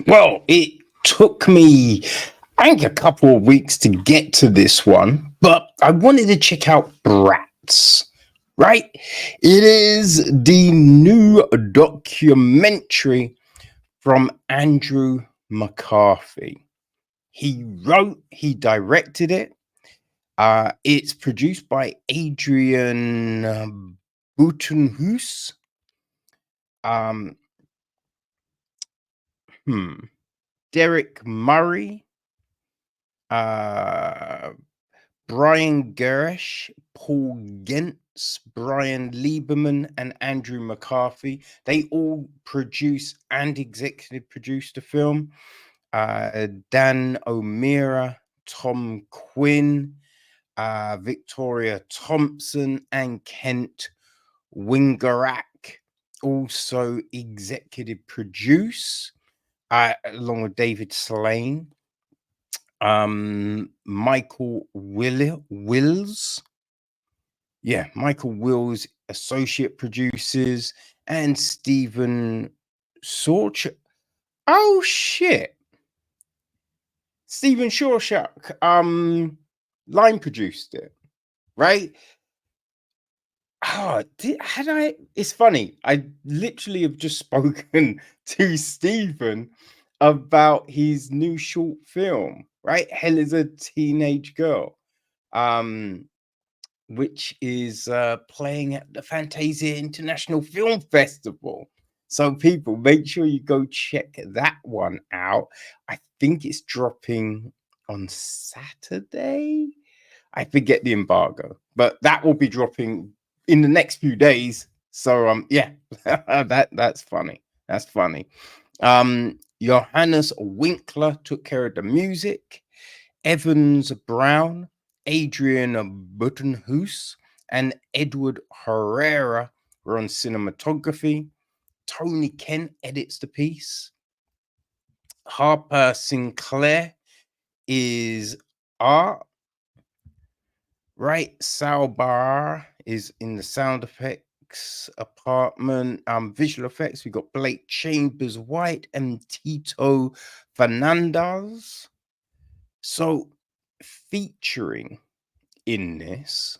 Well, it took me, I think, a couple of weeks to get to this one, but I wanted to check out Brats, right? It is the new documentary from Andrew McCarthy. He wrote, he directed it. It's produced by Adrian Butenhuis. Um, hmm, Derek Murray, uh, Brian Gersh, Paul Gentz, Brian Lieberman, and Andrew McCarthy. They all produce and executive produced the film. Dan O'Meara, Tom Quinn, Victoria Thompson, and Kent Wingerak also executive produce, along with David Slane. Michael Wills. Yeah, Michael Wills, associate producers, and Stephen Sorch. Oh shit. Stephen Shawshack line produced it, right? Oh, had I? It's funny. I literally have just spoken to Stephen about his new short film, right? Hell is a Teenage Girl, um, which is playing at the Fantasia International Film Festival. So, people, make sure you go check that one out. I think it's dropping on Saturday. I forget the embargo, but that will be dropping in the next few days. So yeah, that's funny. That's funny. Johannes Winkler took care of the music. Evans Brown, Adrian Buttenhuis, and Edward Herrera were on cinematography. Tony Kent edits the piece. Harper Sinclair is art. Right, Sal Bar is in the sound effects apartment. Visual effects, we got Blake Chambers White and Tito Fernandez. So, featuring in this,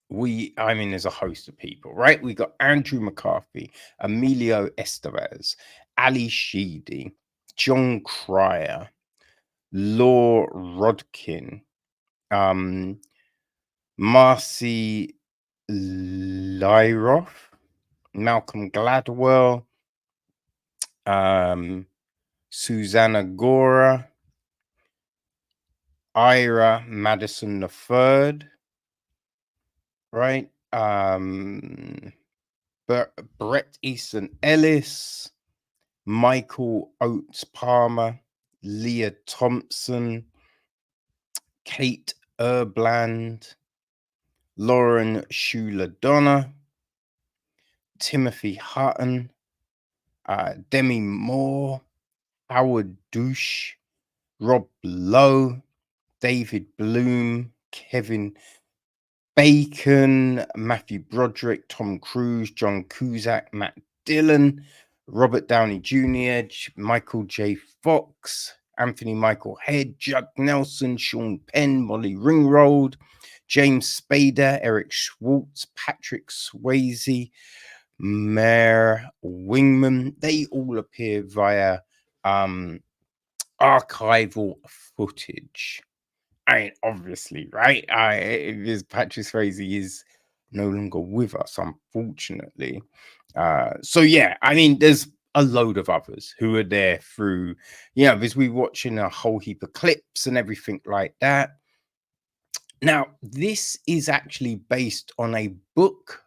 there's a host of people, right? We got Andrew McCarthy, Emilio Estevez, Ali Sheedy, Jon Cryer, Law Rodkin, Marcy Lyroff, Malcolm Gladwell, Susanna Gora, Ira Madison III, right? Brett Easton Ellis, Michael Oates Palmer, Lea Thompson, Kate Erbland, Lauren Shuler Donner, Timothy Hutton, Demi Moore, Howard Deutch, Rob Lowe, David Blum, Kevin Bacon, Matthew Broderick, Tom Cruise, John Cusack, Matt Dillon, Robert Downey Jr., Michael J. Fox, Anthony Michael Head, Judd Nelson, Sean Penn, Molly Ringwald, James Spader, Eric Schwartz, Patrick Swayze, Mayor Wingman. They all appear via archival footage. I mean, obviously, right? This Patrick Swayze is no longer with us, unfortunately. So yeah, I mean, there's a load of others who are there through, as we watching a whole heap of clips and everything like that. Now, this is actually based on a book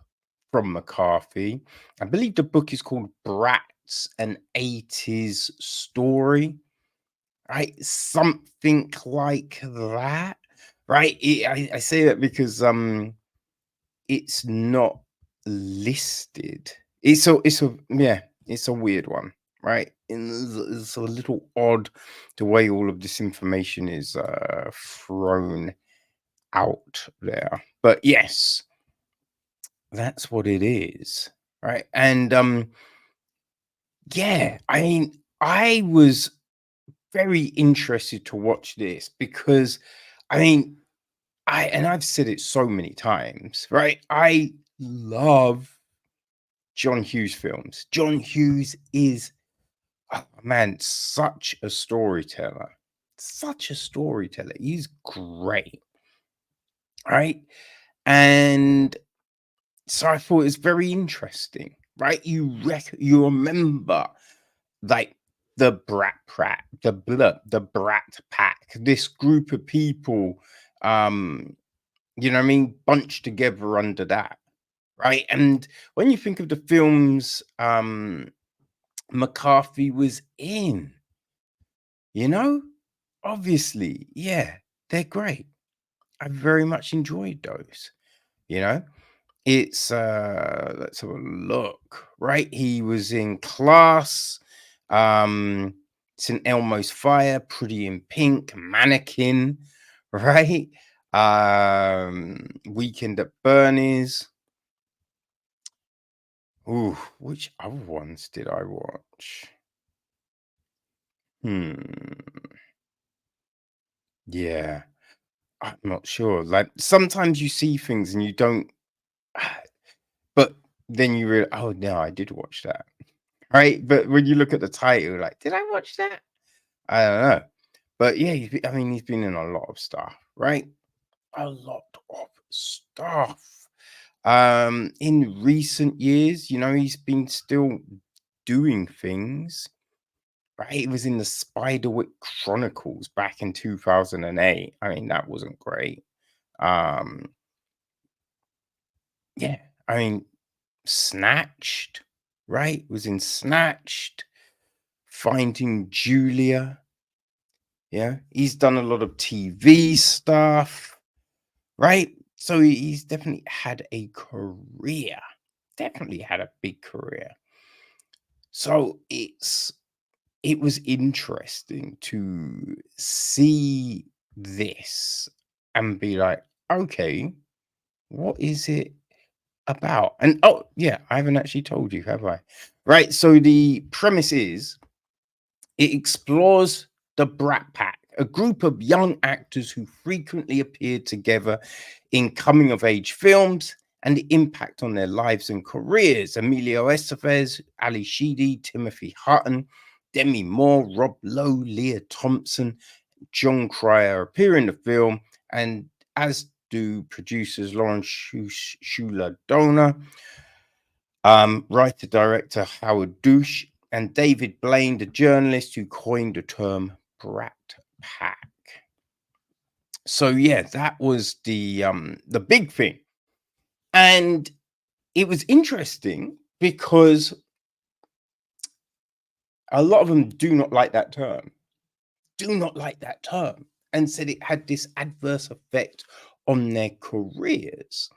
from McCarthy. I believe the book is called Brats, an 80s story, right? Something like that, right? I say that because it's not listed. It's a weird one, right? And it's a little odd the way all of this information is thrown out there. But yes, that's what it is, right? And yeah, I mean, I was very interested to watch this because, I mean, I've said it so many times, right? I love John Hughes films. John Hughes is, oh man, such a storyteller. Such a storyteller. He's great, right? And so I thought it was very interesting, right? You remember like the the Brat Pack, this group of people, you know what I mean, bunched together under that, right? And when you think of the films McCarthy was in, you know, obviously, yeah, they're great. I very much enjoyed those, you know. It's let's have a look. Right, he was in Class, um, St. Elmo's Fire, Pretty in Pink, Mannequin, right? Weekend at Bernie's. Ooh, which other ones did I watch? Hmm. Yeah, I'm not sure. Like sometimes you see things and you don't, but then you realize, oh no, I did watch that. Right? But when you look at the title, like, did I watch that? I don't know. But yeah, I mean, he's been in a lot of stuff, right? A lot of stuff. In recent years, you know, he's been still doing things, right? He was in the Spiderwick Chronicles back in 2008. I mean, that wasn't great. Um, yeah, I mean, Snatched, right? Was in Snatched, Finding Julia. Yeah, he's done a lot of TV stuff, right? So he's definitely had a career. Definitely had a big career. So it was interesting to see this and be like, okay, what is it about? And oh yeah, I haven't actually told you, have I? Right. So the premise is it explores the Brat Pack, a group of young actors who frequently appear together in coming of age films and the impact on their lives and careers. Emilio Estevez, Ali Sheedy, Timothy Hutton, Demi Moore, Rob Lowe, Lea Thompson, Jon Cryer appear in the film, and as do producers Lauren Shuler Donner, writer director Howard Deutch, and David Blum, the journalist who coined the term Brat Pack. So yeah, that was the big thing. And it was interesting because a lot of them do not like that term. Do not like that term and said it had this adverse effect on their careers.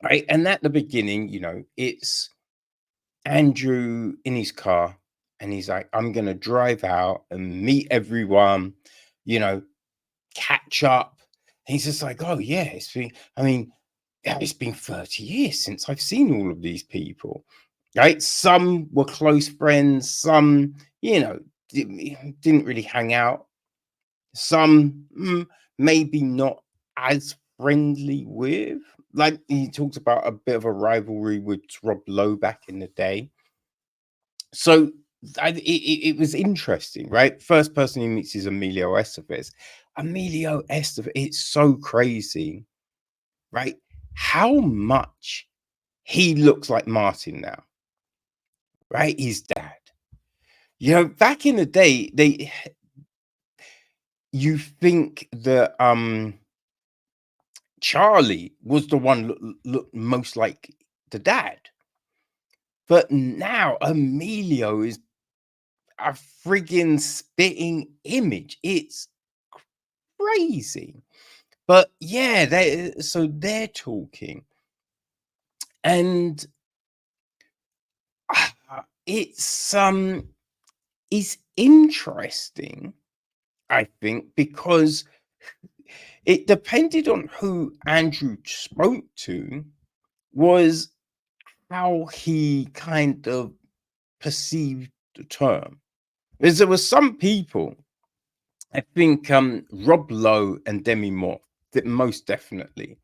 Right. And at the beginning, you know, it's Andrew in his car and he's like, I'm going to drive out and meet everyone, you know, catch up. And he's just like, oh, yeah, I mean, yeah, it's been 30 years since I've seen all of these people, right? Some were close friends, some, you know, didn't really hang out. Some maybe not as friendly with. Like he talks about a bit of a rivalry with Rob Lowe back in the day. So it was interesting, right? First person he meets is Emilio Estevez. Emilio Estevez, it's so crazy, right? How much he looks like Martin now, right? His dad. You know, back in the day, you think that Charlie was the one look most like the dad. But now Emilio is a friggin' spitting image. It's crazy. But yeah, they're talking, and it's interesting, I think, because it depended on who Andrew spoke to, was how he kind of perceived the term. is there were some people, I think Rob Lowe and Demi Moore, that most definitely,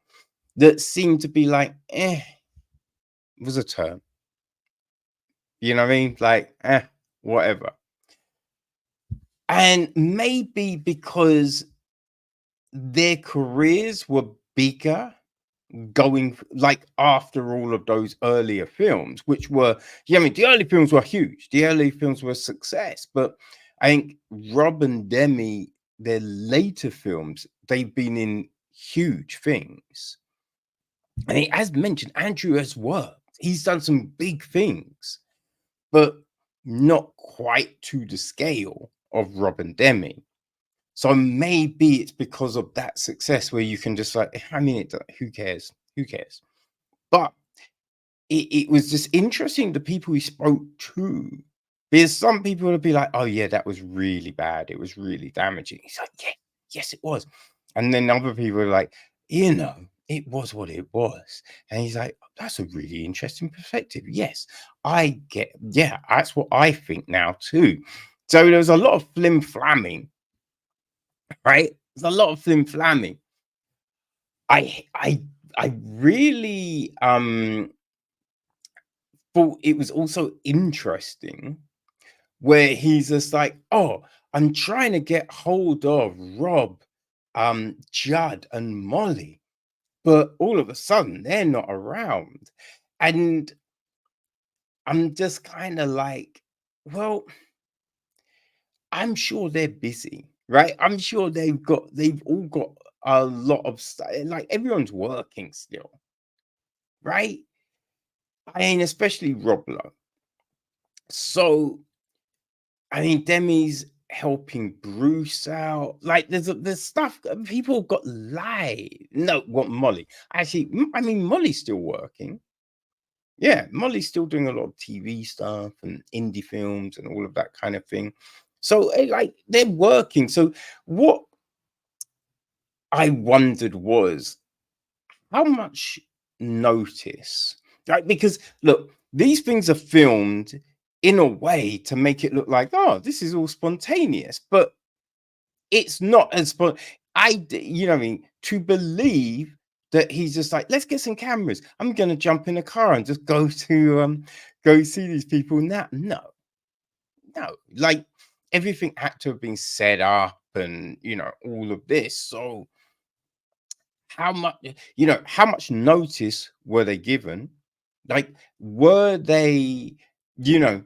that seemed to be like, it was a term. You know what I mean? Like, whatever. And maybe because their careers were bigger going like after all of those earlier films, which were, yeah, I mean, the early films were huge. The early films were a success, but I think Rob and Demi, their later films, they've been in huge things. And as mentioned, Andrew has worked. He's done some big things, but not quite to the scale of Rob and Demi. So maybe it's because of that success where you can just like, I mean, who cares? Who cares? But it was just interesting the people he spoke to. Because some people would be like, oh, yeah, that was really bad. It was really damaging. He's like, yeah, yes, it was. And then other people are like, it was what it was. And he's like, that's a really interesting perspective. Yes, that's what I think now too. So there was a lot of flim flamming, right? There's a lot of flim flamming. I really thought it was also interesting where he's just like, oh, I'm trying to get hold of Rob, Judd, and Molly, but all of a sudden they're not around. And I'm just kind of like, well, I'm sure they're busy, right? I'm sure they've all got a lot of stuff. Like everyone's working still, right? I mean, especially Rob Lowe. So, I mean, Demi's helping Bruce out. Like, there's stuff people got live. No, what Molly? Actually, I mean, Molly's still working. Yeah, Molly's still doing a lot of TV stuff and indie films and all of that kind of thing. So, like, they're working. So, what I wondered was how much notice, right? Because look, these things are filmed in a way to make it look like, oh, this is all spontaneous, but it's not as you know what I mean, to believe that he's just like, let's get some cameras, I'm gonna jump in a car and just go see these people now. No, like everything had to have been set up and all of this. So how much notice were they given? Like, were they, you know,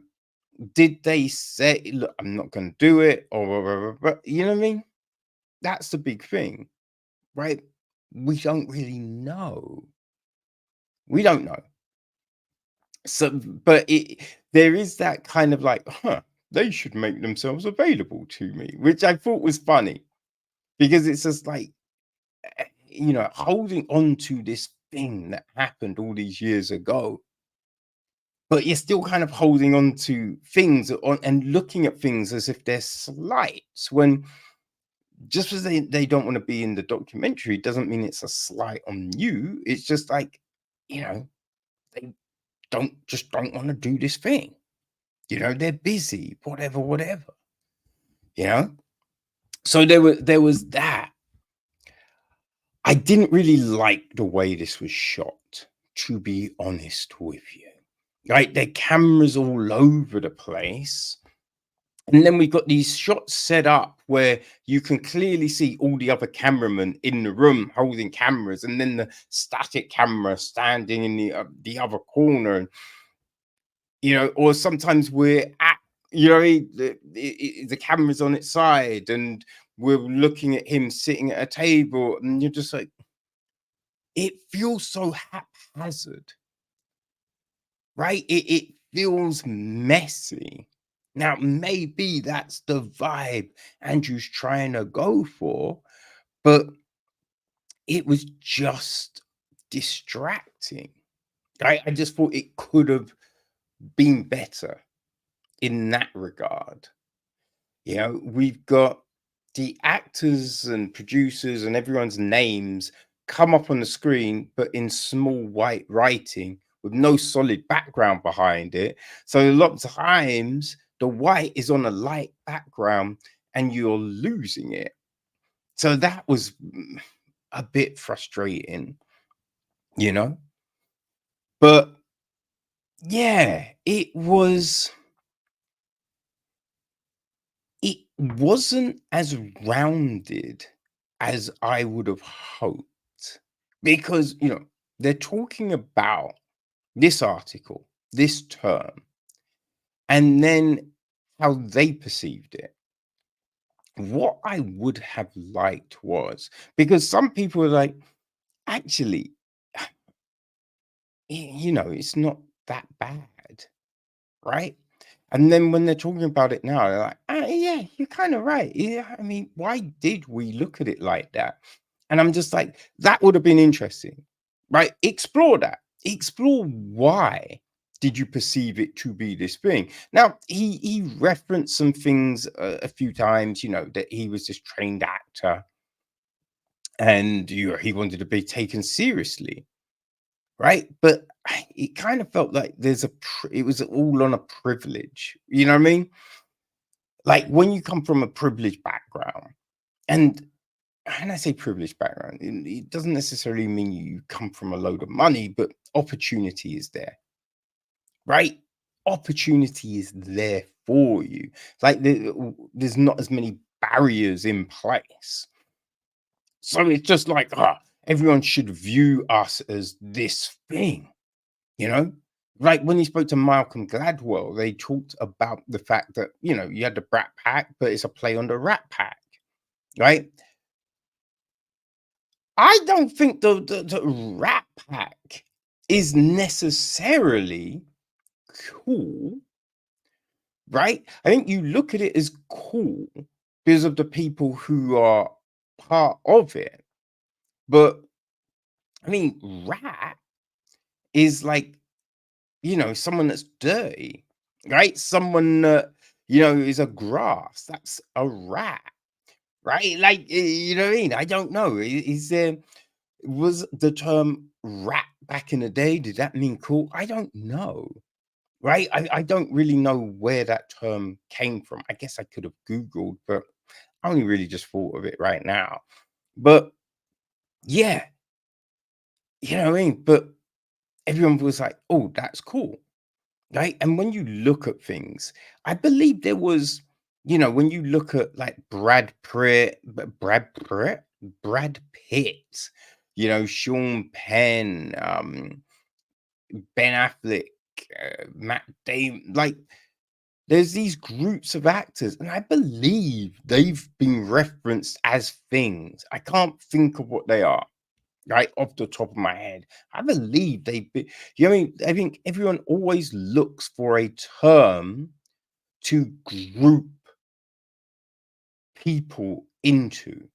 did they say, look, I'm not going to do it, or you know what I mean? That's the big thing, right? We don't really know. We don't know. So, but there is that kind of like, they should make themselves available to me, which I thought was funny because it's just like, holding on to this thing that happened all these years ago, but you're still kind of holding on to things and looking at things as if they're slights when just because they don't want to be in the documentary doesn't mean it's a slight on you. It's just like, they don't want to do this thing. They're busy, whatever. You know? So there was that. I didn't really like the way this was shot, to be honest with you. Right? There are cameras all over the place. And then we've got these shots set up where you can clearly see all the other cameramen in the room holding cameras, and then the static camera standing in the other corner. And, or sometimes we're at, the camera's on its side and we're looking at him sitting at a table, and you're just like, it feels so haphazard, right? It feels messy. Now, maybe that's the vibe Andrew's trying to go for, but it was just distracting. I just thought it could have been better in that regard. We've got the actors and producers and everyone's names come up on the screen, but in small white writing with no solid background behind it. So a lot of times the white is on a light background and you're losing it. So that was a bit frustrating, you know? But yeah, it wasn't as rounded as I would have hoped because, they're talking about this article, this term, and then how they perceived it. What I would have liked was because some people are like, actually, it's not that bad, right? And then when they're talking about it now, they're like, yeah, you're kind of right. Yeah, I mean, why did we look at it like that? And I'm just like, that would have been interesting, right? Explore that. Explore why did you perceive it to be this thing? Now, he referenced some things a few times, that he was this trained actor and he wanted to be taken seriously, right? But it kind of felt like it was all on a privilege. You know what I mean? Like when you come from a privileged background, and when I say privileged background, it doesn't necessarily mean you come from a load of money, but opportunity is there, right? Opportunity is there for you. Like there's not as many barriers in place. So it's just like, everyone should view us as this thing, you know? Like when he spoke to Malcolm Gladwell, they talked about the fact that, you had the Brat Pack, but it's a play on the Rat Pack, right? I don't think the Rat Pack is necessarily cool, right? I think you look at it as cool because of the people who are part of it. But I mean, rat is like, someone that's dirty, right? Someone that, is a grass. That's a rat, right? Like, you know what I mean? I don't know. Is there, was the term rat back in the day? Did that mean cool? I don't know, right? I don't really know where that term came from. I guess I could have Googled, but I only really just thought of it right now. But yeah, you know what I mean? But everyone was like, oh, that's cool. Right. And when you look at things, I believe there was, when you look at like Brad Pitt, Sean Penn, Ben Affleck, Matt Damon, like there's these groups of actors, and I believe they've been referenced as things. I can't think of what they are right off the top of my head. I believe you know, what I mean, I think everyone always looks for a term to group people into.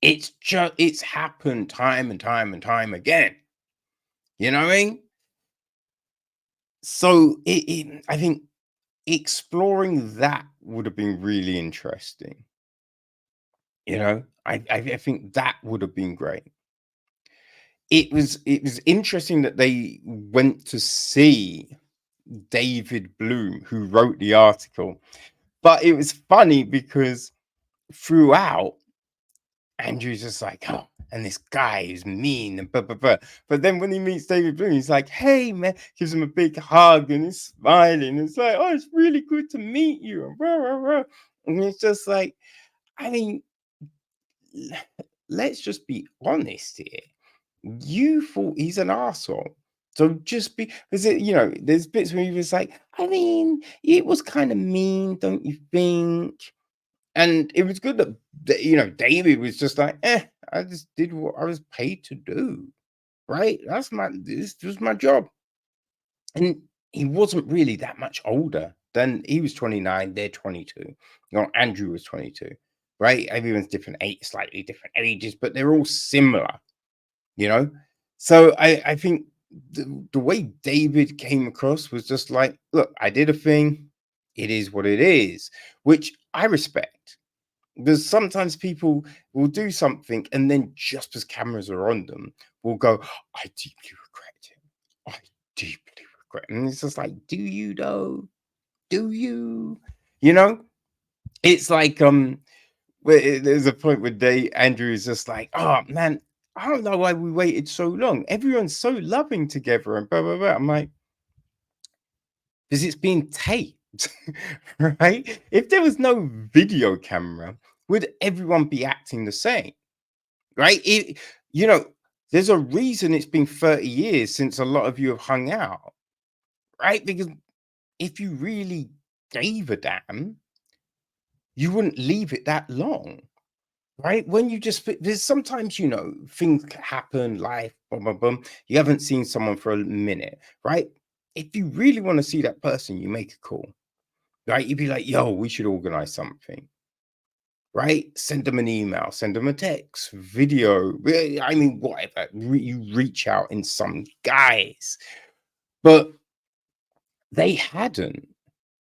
It's happened time and time and time again. You know what I mean? So I think exploring that would have been really interesting. I think that would have been great. It was interesting that they went to see David Blum, who wrote the article. But it was funny because throughout, Andrew's just like, oh, and this guy is mean and blah, blah, blah. But then when he meets David Blum, he's like, hey, man, gives him a big hug and he's smiling. It's like, oh, it's really good to meet you. And, blah, blah, blah. And it's just like, I mean, let's just be honest here. You thought he's an arsehole. So just because there's bits where he was like, I mean, it was kind of mean, don't you think? And it was good that David was just like, I just did what I was paid to do. Right? This was my job. And he wasn't really that much older than he was 29, they're 22. Andrew was 22. Right? Everyone's different age, slightly different ages, but they're all similar, you know? So I think the way David came across was just like, look, I did a thing. It is what it is, which I respect. Because sometimes people will do something and then just as cameras are on them, will go, I deeply regret it. I deeply regret it. And it's just like, do you though? do you? You know, it's like there's a point where Andrew is just like, oh man, I don't know why we waited so long. Everyone's so loving together and blah blah blah. I'm like, because it's being taped, right? If there was no video camera, would everyone be acting the same? Right? You know, there's a reason it's been 30 years since a lot of you have hung out, right? Because if you really gave a damn, you wouldn't leave it that long, right? When you just there's sometimes, things happen, life, boom, boom, boom. You haven't seen someone for a minute, right? If you really want to see that person, you make a call, right? You'd be like, yo, we should organize something, right? Send them an email, send them a text, video. I mean, whatever. You reach out in some guise, but they hadn't,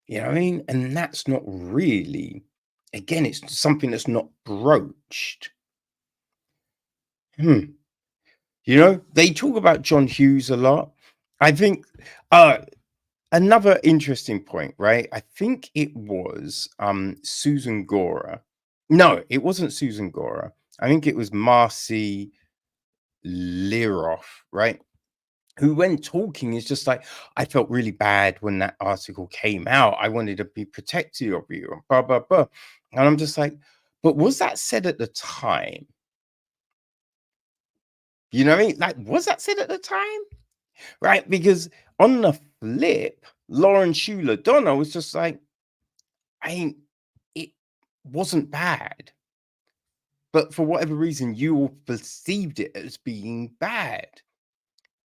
you know what I mean? And that's not really, again, it's something that's not broached. Hmm. They talk about John Hughes a lot. I think another interesting point, right? I think it was Susan Gora. No, it wasn't Susan Gora. I think it was Marcy Liroff, right? Who, when talking, is just like, I felt really bad when that article came out. I wanted to be protective of you, and blah, blah, blah. And I'm just like, but was that said at the time? You know what I mean? Like, was that said at the time? Right? Because on the flip, Lauren Shuler Donner was just like, I ain't, it wasn't bad. But for whatever reason, you all perceived it as being bad.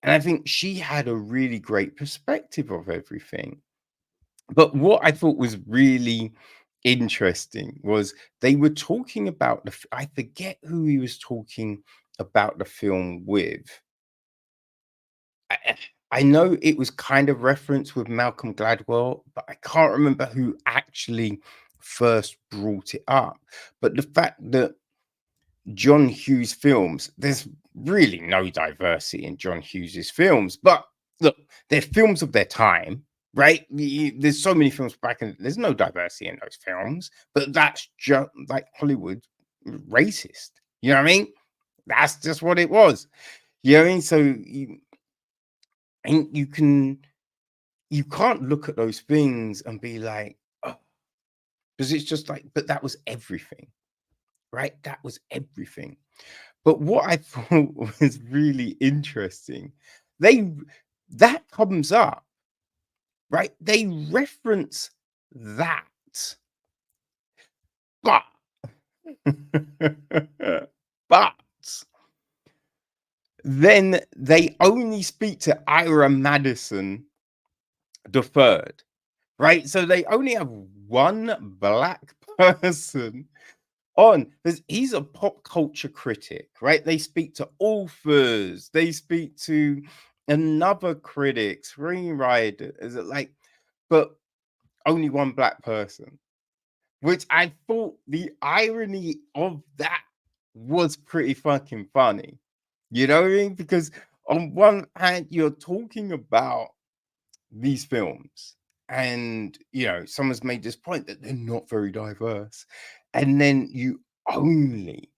And I think she had a really great perspective of everything. But what I thought was really interesting was they were talking about I forget who he was talking about the film with. I, I know it was kind of referenced with Malcolm Gladwell, but I can't remember who actually first brought it up. But the fact that John Hughes films, there's really no diversity in John Hughes's films, but look, they're films of their time, right? There's so many films back in, there's no diversity in those films, but that's just like Hollywood racist. You know what I mean? That's just what it was. You know what I mean? So and you can't look at those things and be like, oh, because it's just like, but that was everything, right? That was everything. But what I thought was really interesting, they that comes up, right? They reference that, but but then they only speak to Ira Madison the third, right? So they only have one black person on, because he's a pop culture critic, right? They speak to authors, they speak to another critic, screenwriter, is it like, but only one black person, which I thought the irony of that was pretty fucking funny. You know what I mean? Because on one hand, you're talking about these films, and someone's made this point that they're not very diverse, and then you only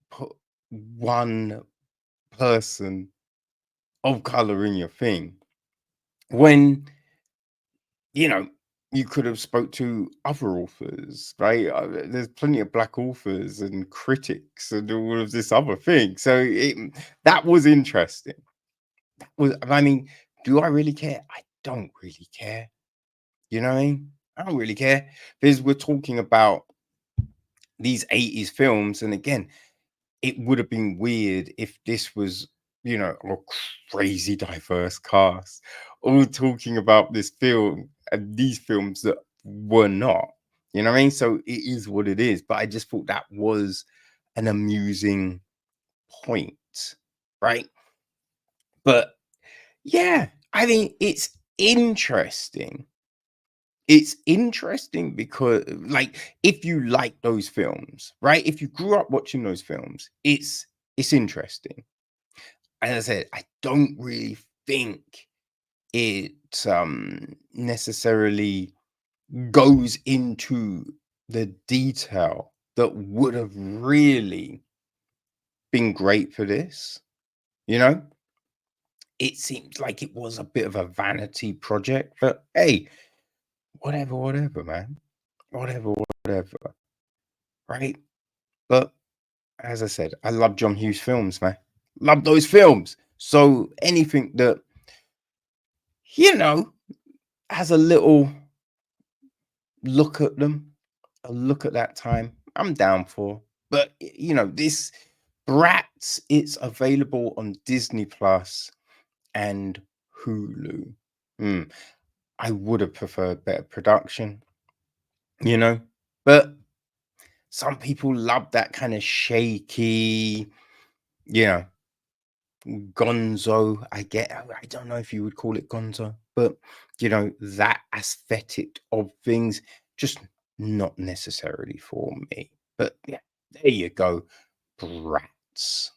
put one person of color in your thing when you know you could have spoke to other authors, right? There's plenty of black authors and critics and all of this other thing, so that was interesting. I mean, do I really care? I don't really care. You know what I mean? I don't really care, because we're talking about these 80s films, and again, it would have been weird if this was, a crazy diverse cast all talking about this film and these films that were not. You know what I mean? So it is what it is. But I just thought that was an amusing point, right? But yeah, I mean, it's interesting because, like, if you like those films, right? If you grew up watching those films, it's interesting. As I said, I don't really think it necessarily goes into the detail that would have really been great for this. You know, it seems like it was a bit of a vanity project, but hey, whatever, man. Whatever, right? But as I said, I love John Hughes films, man. Love those films. So anything that, you know, has a little look at them, a look at that time, I'm down for. But you know, this Brats, it's available on Disney Plus and Hulu. Hmm. I would have preferred better production, you know, but some people love that kind of shaky, you know, gonzo. I don't know if you would call it gonzo, but you know, that aesthetic of things, just not necessarily for me. But yeah, there you go. Brats.